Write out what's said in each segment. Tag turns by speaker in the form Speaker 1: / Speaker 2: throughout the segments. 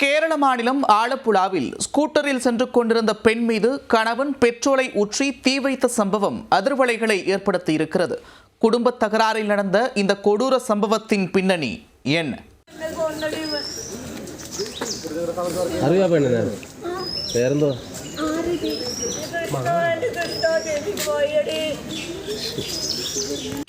Speaker 1: கேரள மாநிலம் ஆலப்புழாவில் ஸ்கூட்டரில் சென்று கொண்டிருந்த பெண் மீது கணவன் பெட்ரோலை ஊற்றி தீ வைத்த சம்பவம் அதிர்வலைகளை ஏற்படுத்தியிருக்கிறது. குடும்ப தகராறில் நடந்த இந்த கொடூர சம்பவத்தின் பின்னணி என்ன?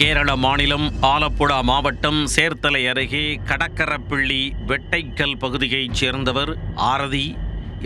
Speaker 2: கேரள மாநிலம் ஆலப்புழா மாவட்டம் சேர்த்தலை அருகே கடக்கரப்பள்ளி வெட்டைக்கல் பகுதியைச் சேர்ந்தவர் ஆரதி.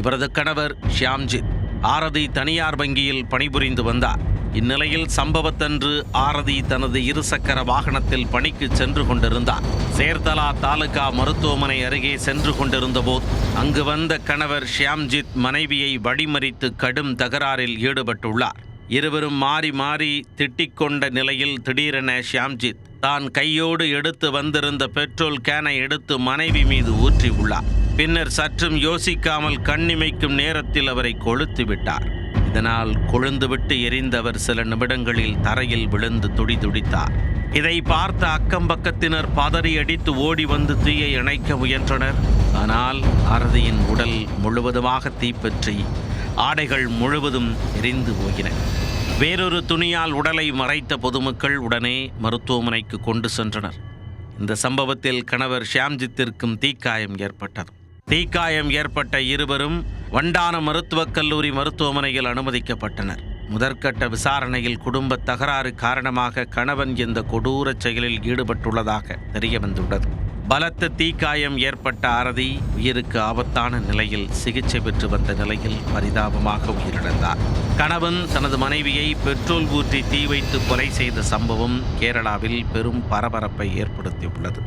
Speaker 2: இவரது கணவர் ஷியாம்ஜித். ஆரதி தனியார் வங்கியில் பணிபுரிந்து வந்தார். இந்நிலையில் சம்பவத்தன்று ஆரதி தனது இருசக்கர வாகனத்தில் பணிக்கு சென்று கொண்டிருந்தார். சேர்த்தலா தாலுகா மருத்துவமனை அருகே சென்று கொண்டிருந்த போது அங்கு வந்த கணவர் ஷியாம்ஜித் மனைவியை வழிமறித்து கடும் தகராறில் ஈடுபட்டுள்ளார். இருவரும் மாறி மாறி திட்டிக் கொண்ட நிலையில் திடீரென ஷியாம்ஜித் தான் கையோடு எடுத்து வந்திருந்த பெட்ரோல் கேனை எடுத்து மனைவி மீது ஊற்றி உள்ளார். பின்னர் சற்றும் யோசிக்காமல் கண்ணிமைக்கும் நேரத்தில் அவரை கொளுத்து விட்டார். இதனால் கொழுந்துவிட்டு எரிந்தவர் சில நிமிடங்களில் தரையில் விழுந்து துடிதுடித்தார். இதை பார்த்த அக்கம்பக்கத்தினர் பதறி அடித்து ஓடி வந்து தீயை அணைக்க முயன்றனர். ஆனால் ஆரதியின் உடல் முழுவதுமாக தீப்பற்றி ஆடைகள் முழுவதும் எரிந்து போயின. வேறொரு துணியால் உடலை மறைத்த பொதுமக்கள் உடனே மருத்துவமனைக்கு கொண்டு சென்றனர். இந்த சம்பவத்தில் கணவர் ஷியாம்ஜித்திற்கும் தீக்காயம் ஏற்பட்டது. தீக்காயம் ஏற்பட்ட இருவரும் வண்டானம் மருத்துவக் கல்லூரி மருத்துவமனையில் அனுமதிக்கப்பட்டனர். முதற்கட்ட விசாரணையில் குடும்ப தகராறு காரணமாக கணவன் இந்த கொடூர செயலில் ஈடுபட்டுள்ளதாக தெரியவந்துள்ளது. பலத்த தீக்காயம் ஏற்பட்ட ஆரதி உயிருக்கு ஆபத்தான நிலையில் சிகிச்சை பெற்று வந்த நிலையில் பரிதாபமாக உயிரிழந்தார். கணவன் தனது மனைவியை பெட்ரோல் ஊற்றி தீ வைத்து கொலை செய்த சம்பவம் கேரளாவில் பெரும் பரபரப்பை ஏற்படுத்தியுள்ளது.